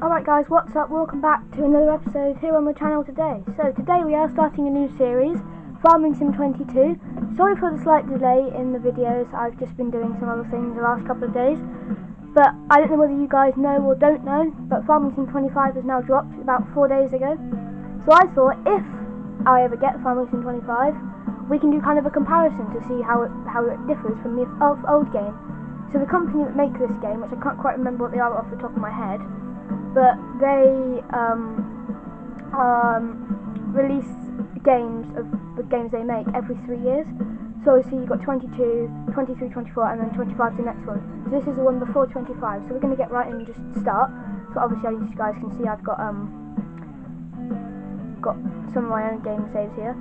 Alright guys, what's up? Welcome back to another episode here on the channel today. So today we are starting a new series, Farming Sim 22. Sorry for the slight delay in the videos, I've just been doing some other things the last couple of days. But I don't know whether you guys know or don't know, but Farming Sim 25 has now dropped about 4 days ago. So I thought if I ever get Farming Sim 25, we can do kind of a comparison to see how it differs from the old game. So the company that make this game, which I can't quite remember what they are off the top of my head, but they release games of the games they make every 3 years. So obviously you've got 22, 23, 24, and then 25 the next one. So this is the one before 25. So we're going to get right in and just start. So obviously, as you guys can see, I've got some of my own game saves here.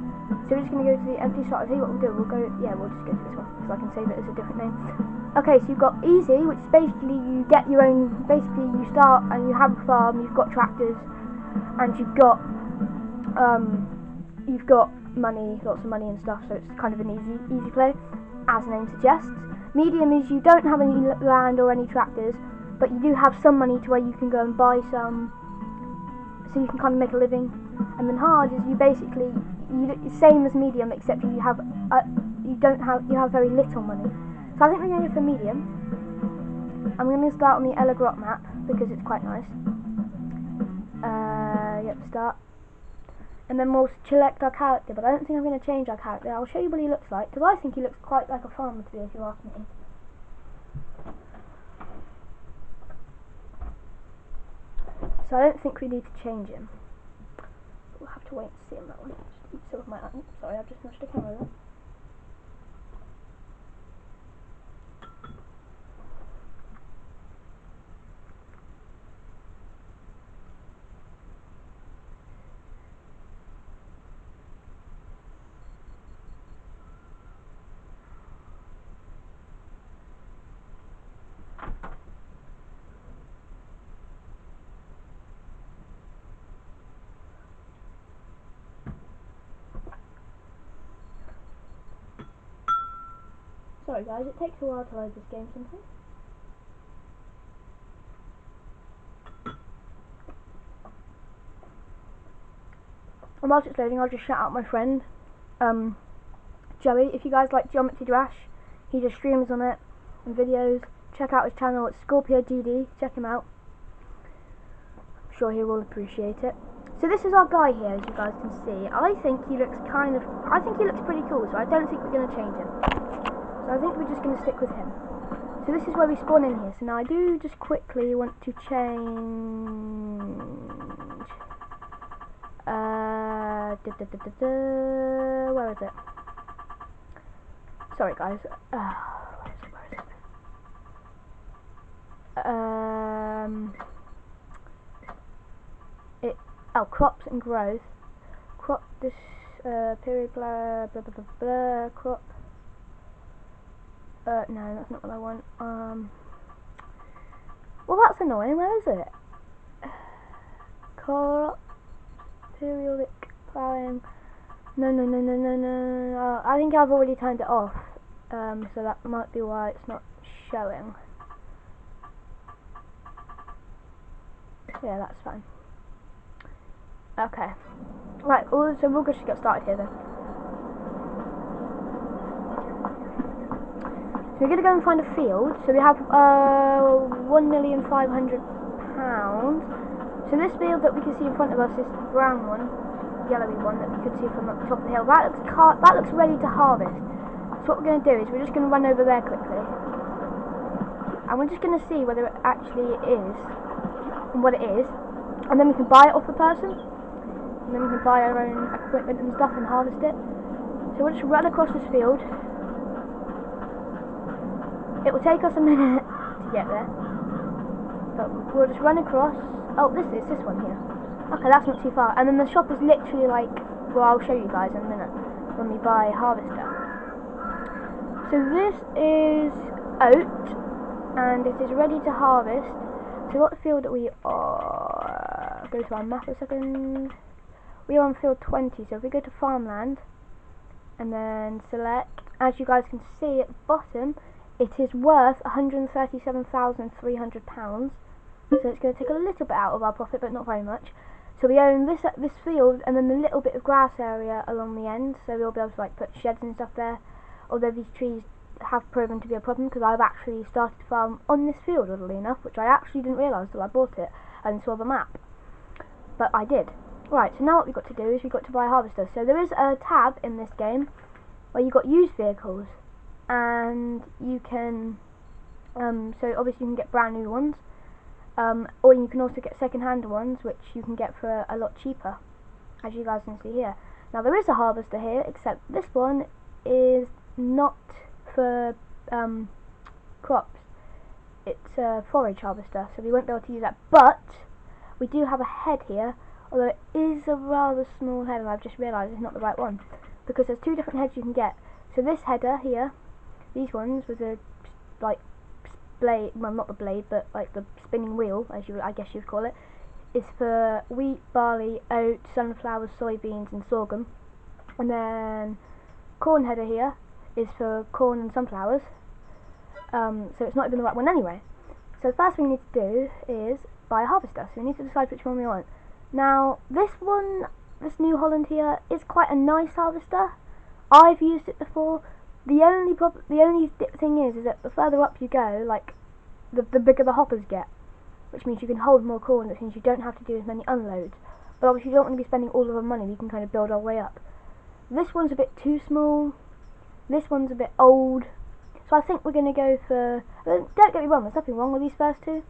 So we're just going to go to the empty slot. I'll tell you what we'll do. We'll just go to this one so I can save it as a different name. Okay, so you've got easy, which is basically you get your own. Basically, you start and you have a farm. You've got tractors, and you've got money, lots of money and stuff. So it's kind of an easy play, as the name suggests. Medium is you don't have any land or any tractors, but you do have some money to where you can go and buy some, so you can kind of make a living. And then hard is you basically same as medium, except you have very little money. So I think we're going to go for medium. I'm going to start on the Ella Grot map because it's quite nice. Start. And then we'll select our character, but I don't think I'm going to change our character. I'll show you what he looks like, because I think he looks quite like a farmer to me, if you ask me. So I don't think we need to change him. We'll have to wait and see on that one. Just eat some of my... Sorry, I've just smashed the camera there. Sorry guys, it takes a while to load this game sometimes. And whilst it's loading, I'll just shout out my friend, Joey. If you guys like Geometry Dash, he just streams on it and videos. Check out his channel, it's Scorpio GD, check him out. I'm sure he will appreciate it. So this is our guy here, as you guys can see. I think he looks pretty cool, so I don't think we're going to change him. So I think we're just going to stick with him. So this is where we spawn in here. So now I do just quickly want to change... where is it? Sorry guys. Where is it? Crops and growth. Crop this period blah blah blah blah crop. No, that's not what I want. Well, that's annoying. Where is it? Crop, periodic plowing. No. I think I've already turned it off. So that might be why it's not showing. Yeah, that's fine. Okay. Right. So we'll just get started here then. So we're going to go and find a field. So we have £1,500,000. So this field that we can see in front of us is the brown one, yellowy one that we could see from the top of the hill. That looks ready to harvest. So what we're going to do is we're just going to run over there quickly, and we're just going to see whether it actually is and what it is, and then we can buy it off the person, and then we can buy our own equipment and stuff and harvest it. So we'll just run across this field. It will take us a minute to get there, but we'll just run across. Oh, this one here. Okay, that's not too far. And then the shop is literally like, well, I'll show you guys in a minute when we buy harvester. So this is oat, and it is ready to harvest. So what field are we on? Go to our map a second. We are on field 20. So if we go to farmland and then select, as you guys can see at the bottom, it is worth £137,300. so it's going to take a little bit out of our profit, but not very much. So we own this field and then the little bit of grass area along the end, so we'll be able to like put sheds and stuff there. Although these trees have proven to be a problem because I've actually started to farm on this field, oddly enough, which I actually didn't realise till I bought it and saw the map. But I did. Right, so now what we've got to do is we've got to buy a harvester. So there is a tab in this game where you've got used vehicles, and you can so obviously you can get brand new ones, or you can also get second-hand ones, which you can get for a lot cheaper, as you guys can see here. Now there is a harvester here, except this one is not for crops. It's a forage harvester, so we won't be able to use that, but we do have a head here, although it is a rather small head, and I've just realised it's not the right one, because there's two different heads you can get. So this header here, these ones with a like blade, well not the blade, but like the spinning wheel, as I guess you'd call it, is for wheat, barley, oats, sunflowers, soybeans and sorghum. And then corn header here is for corn and sunflowers, so it's not even the right one anyway. So the first thing we need to do is buy a harvester, so we need to decide which one we want. Now this New Holland here is quite a nice harvester. I've used it before. The only thing is that the further up you go, like the bigger the hoppers get, which means you can hold more corn, which means you don't have to do as many unloads. But obviously you don't want to be spending all of the money, we can kind of build our way up. This one's a bit too small, this one's a bit old, so I think we're going to go for, don't get me wrong, there's nothing wrong with these first two,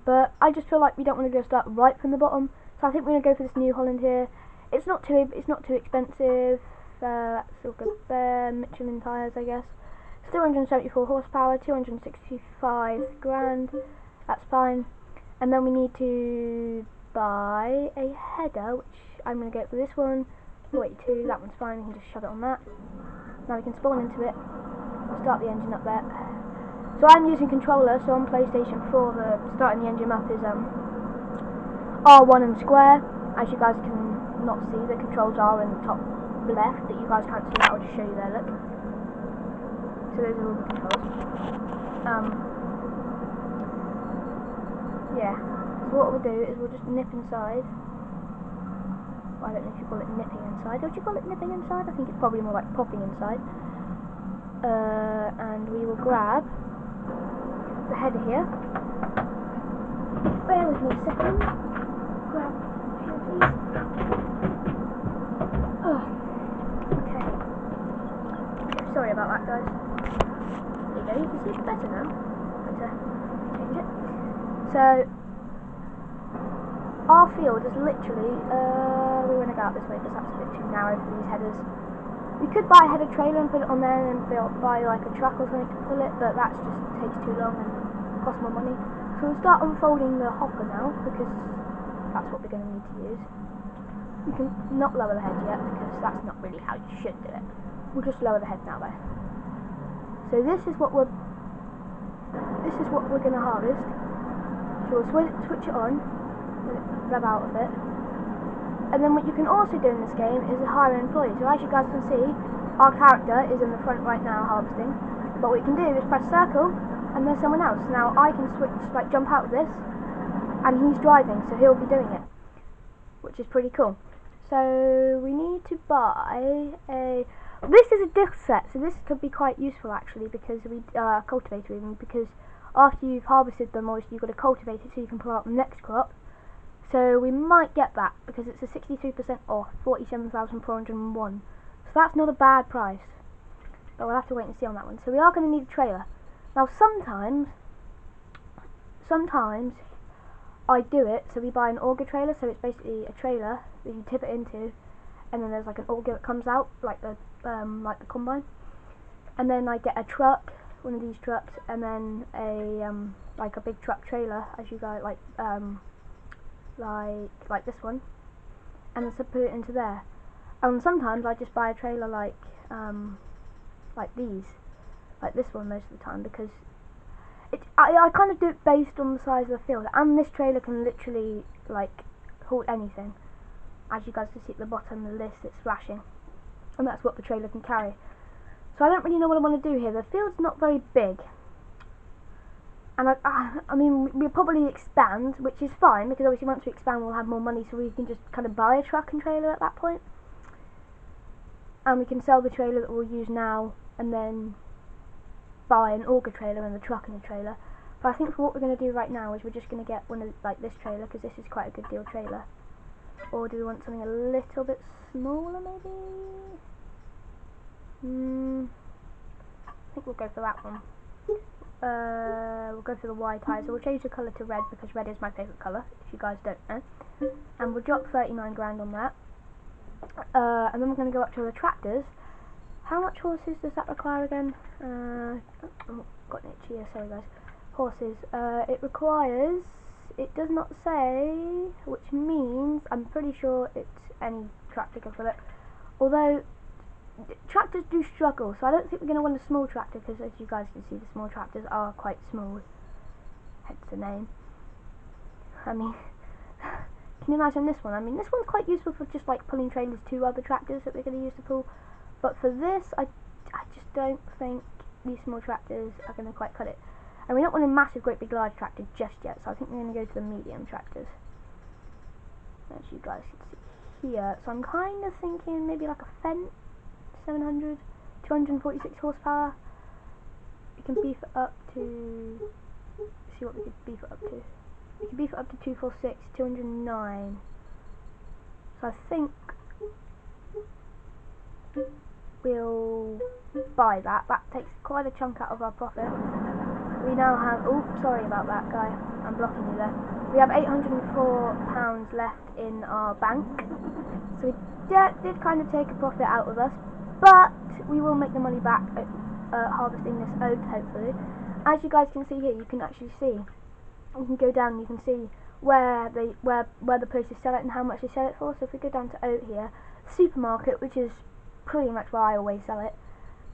but I just feel like we don't want to go start right from the bottom, so I think we're going to go for this New Holland here. It's not too expensive, that's all good there, Michelin tyres I guess. Still 174 horsepower, 265 grand, that's fine. And then we need to buy a header, which I'm going to go for this one, 42, that one's fine, we can just shove it on that. Now we can spawn into it, start the engine up there. So I'm using controller, so on PlayStation 4 the starting the engine up is R1 and square. As you guys can not see, the controls are in the top left that you guys can't see that, I'll just show you there, look. So those are all the controls. Yeah, so what we'll do is we'll just nip inside. Well, I don't know if you call it nipping inside. Would you call it nipping inside? I think it's probably more like popping inside. And we will grab the header here. Bear with me a second. Grab a few of these. Oh, okay. Sorry about that, guys. There you go, you can see it better now. Better change it. So, our field is literally, we're going to go out this way because that's a bit too narrow for these headers. We could buy a header trailer and put it on there and then buy like a truck or something to pull it, but that just takes too long and costs more money. So we'll start unfolding the hopper now, because that's what we're going to need to use. You can not lower the head yet, because that's not really how you should do it. We'll just lower the head now though. So this is what we're going to harvest. So we'll switch it on, let it rev out a bit. And then what you can also do in this game is hire an employee. So as you guys can see, our character is in the front right now harvesting. But what you can do is press circle, and there's someone else. Now I can switch, like jump out of this, and he's driving, so he'll be doing it, which is pretty cool. So we need to buy a. This is a disc set, so this could be quite useful actually, because we cultivator even, because after you've harvested them, obviously you've got to cultivate it so you can pull out the next crop. So we might get that, because it's a 63% off, 47,401. So that's not a bad price. But we'll have to wait and see on that one. So we are going to need a trailer. Now sometimes I do it, so we buy an auger trailer, so it's basically a trailer that you tip it into, and then there's like an auger that comes out, like the combine. And then I get a truck, one of these trucks, and then a like a big truck trailer, as you go, like this one, and then put it into there. And sometimes I just buy a trailer like these, like this one most of the time, because I kind of do it based on the size of the field, and this trailer can literally like hold anything. As you guys can see at the bottom of the list, it's flashing, and that's what the trailer can carry. So I don't really know what I want to do here. The field's not very big, And I mean, we'll probably expand, which is fine, because obviously once we expand we'll have more money, so we can just kind of buy a truck and trailer at that point. And we can sell the trailer that we'll use now, and then buy an auger trailer and the truck and the trailer. But I think for what we're going to do right now is we're just going to get one of, like, this trailer, because this is quite a good deal trailer. Or do we want something a little bit smaller, maybe? I think we'll go for that one. We'll go for the white eye, so we'll change the colour to red, because red is my favourite colour, if you guys don't know. And we'll drop 39 grand on that. And then we're going to go up to the tractors. How much horses does that require again? Oh, got an itchy here, sorry guys. Horses. It requires, it does not say, which means I'm pretty sure it's any tractor can fill it. Although tractors do struggle, so I don't think we're going to want a small tractor, because as you guys can see, the small tractors are quite small, hence the name. I mean, can you imagine this one? I mean, this one's quite useful for just like pulling trailers to other tractors that we're going to use to pull, but for this, I just don't think these small tractors are going to quite cut it. And we don't want a massive, great big large tractor just yet, so I think we're going to go to the medium tractors, as you guys can see here. So I'm kind of thinking maybe like a Fendt 700, 246 horsepower. We can beef it up to, see what we could beef it up to. We can beef it up to 246, 209. So I think we'll buy that. That takes quite a chunk out of our profit. We now have, oh, sorry about that guy, I'm blocking you there. We have £804 left in our bank. So we did kind of take a profit out of us, but we will make the money back at harvesting this oat, hopefully. As you guys can see here, you can actually see, you can go down and you can see where the places sell it and how much they sell it for. So if we go down to oat here, supermarket, which is pretty much where I always sell it,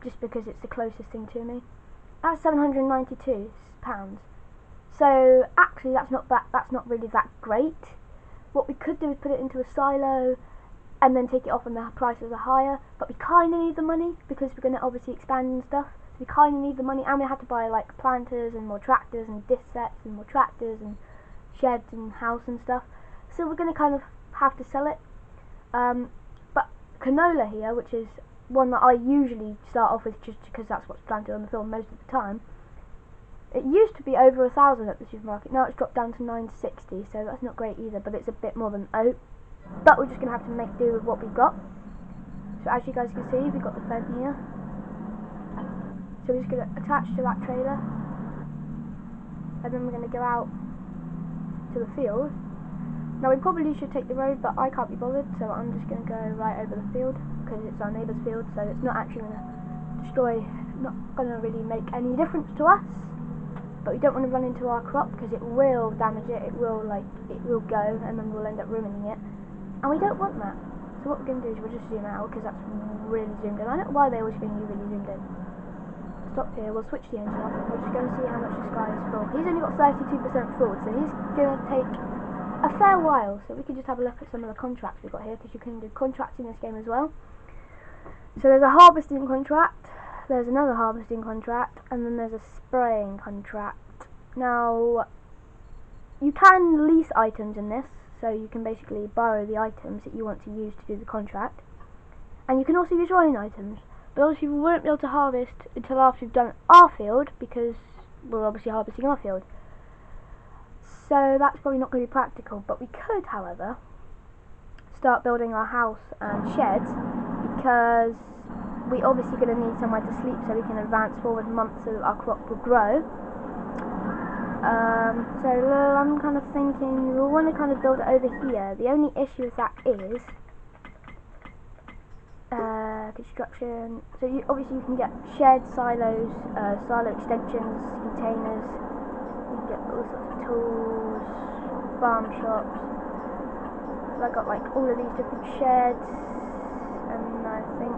just because it's the closest thing to me, that's £792. So actually that's not really that great. What we could do is put it into a silo and then take it off when the prices are higher, but we kind of need the money because we're going to obviously expand and stuff. So we kind of need the money, and we have to buy like planters and more tractors and disc sets and more tractors and sheds and house and stuff. So we're going to kind of have to sell it. But canola here, which is one that I usually start off with just because that's what's planted on the field most of the time, it used to be over 1,000 at the supermarket. Now it's dropped down to 960, so that's not great either, but it's a bit more than oat. But we're just going to have to make do with what we've got. So as you guys can see, we've got the Fendt here. So we're just going to attach to that trailer, and then we're going to go out to the field. Now we probably should take the road, but I can't be bothered, so I'm just going to go right over the field, because it's our neighbour's field, so it's not actually going to destroy, not going to really make any difference to us. But we don't want to run into our crop, because it will damage it, it will go, and then we'll end up ruining it. And we don't want that. So what we're going to do is we'll just zoom out, because that's really zoomed in. I don't know why they always think you really zoomed in. Stop here, we'll switch the engine off, and we're just going to see how much this guy is full. He's only got 32% full, so he's going to take a fair while. So we can just have a look at some of the contracts we've got here, because you can do contracts in this game as well. So there's a harvesting contract, there's another harvesting contract, and then there's a spraying contract. Now, you can lease items in this, so you can basically borrow the items that you want to use to do the contract. And you can also use your own items, but obviously we won't be able to harvest until after we've done our field, because we're obviously harvesting our field. So that's probably not going to be practical, but we could, however, start building our house and sheds, because we're obviously going to need somewhere to sleep so we can advance forward months so that our crop will grow. So I'm kind of thinking we'll want to kind of build it over here. The only issue with that is construction. So obviously you can get sheds, silos, silo extensions, containers. You can get all sorts of tools, farm shops. So I got like all of these different sheds, and I think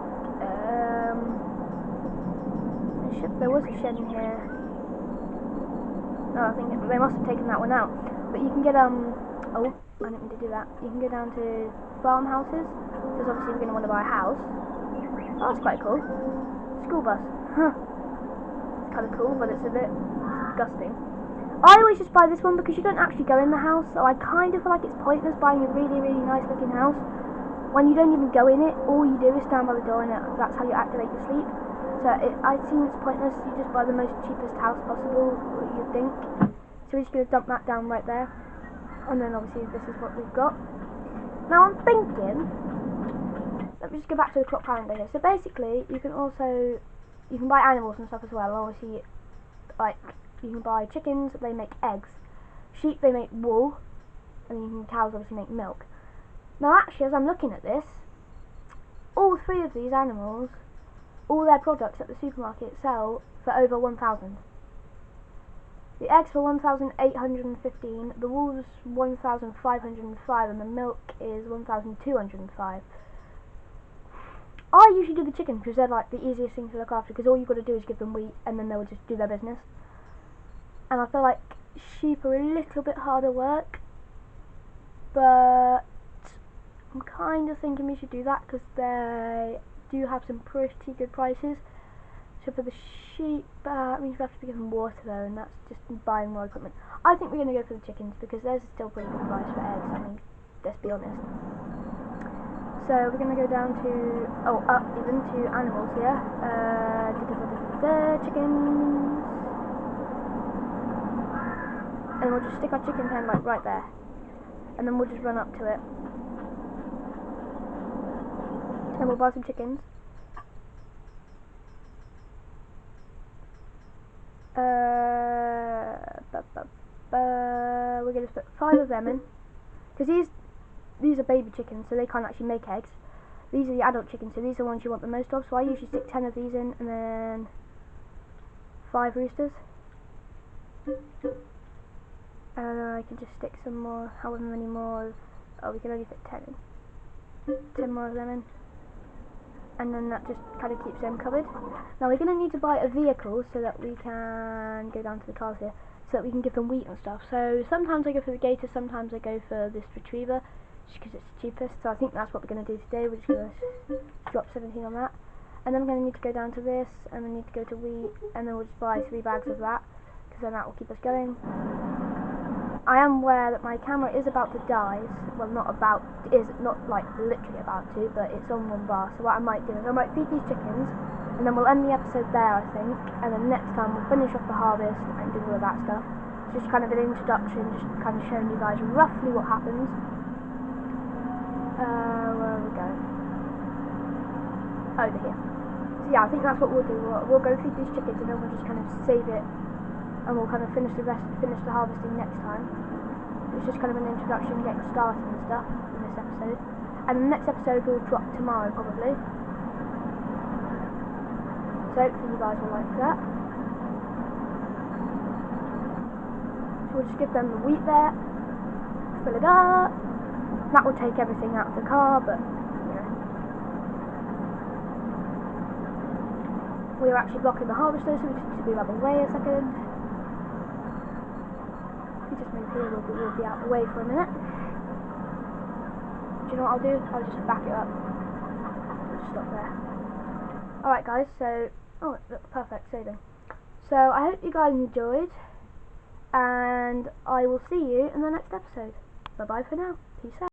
there was a shed in here. No, I think they must have taken that one out. But you can get oh, I didn't mean to do that. You can go down to farmhouses, because obviously we're going to want to buy a house. Oh, that's quite cool. School bus. Huh. It's kind of cool, but it's a bit disgusting. I always just buy this one because you don't actually go in the house, so I kind of feel like it's pointless buying a really, really nice looking house when you don't even go in it. All you do is stand by the door and that's how you activate your sleep. So I think it's pointless. You just buy the most cheapest house possible, you'd think. So we're just going to dump that down right there. And then obviously this is what we've got. Now I'm thinking, let me just go back to the clock calendar here. So basically you can buy animals and stuff as well. Obviously, like, you can buy chickens, they make eggs. Sheep, they make wool. And cows obviously make milk. Now actually, as I'm looking at this, all three of these animals, all their products at the supermarket sell for over 1,000. The eggs for 1,815, the wool's 1,505, and the milk is 1,205. I usually do the chicken because they're like the easiest thing to look after, because all you've got to do is give them wheat and then they'll just do their business. And I feel like sheep are a little bit harder work, but I'm kind of thinking we should do that because they do have some pretty good prices. So for the sheep, it means we have to be given water though, and that's just buying more equipment. I think we're going to go for the chickens because there's still pretty good price for eggs. I mean, let's be honest. So we're going to go down to, up even to animals here. Chickens. And we'll just stick our chicken pen like right there. And then we'll just run up to it. And we'll buy some chickens. We're going to put 5 of them in. Because these are baby chickens, so they can't actually make eggs. These are the adult chickens, so these are the ones you want the most of. So I usually stick 10 of these in, and then 5 roosters. And I can just stick some more, however many more. We can only fit 10 in. 10 more of them in. And then that just kind of keeps them covered. Now we're going to need to buy a vehicle so that we can go down to the cars here, so that we can give them wheat and stuff. So sometimes I go for the gator, sometimes I go for this retriever, just because it's the cheapest. So I think that's what we're going to do today. We're just going to drop 17 on that. And then I'm going to need to go down to this, and then need to go to wheat, and then we'll just buy 3 bags of that, because then that will keep us going. I am aware that my camera is about to die. Well, not like literally about to, but it's on 1 bar. So what I might do is I might feed these chickens, and then we'll end the episode there, I think. And then next time we'll finish off the harvest and do all of that stuff. Just kind of an introduction, just kind of showing you guys roughly what happens. Where are we going? Over here. So yeah, I think that's what we'll do. We'll go feed these chickens, and then we'll just kind of save it. And we'll kind of finish the harvesting next time. It's just kind of an introduction, getting started and stuff in this episode. And the next episode will drop tomorrow probably. So hopefully you guys will like that. So we'll just give them the wheat there, fill it up. That will take everything out of the car, but you know. We're actually blocking the harvester, so we just need to move out of the way a second. Just move here, we'll be out of the way for a minute. Do you know what I'll do? I'll just back it up. Just stop there. Alright guys, so perfect saving. So I hope you guys enjoyed, and I will see you in the next episode. Bye bye for now. Peace out.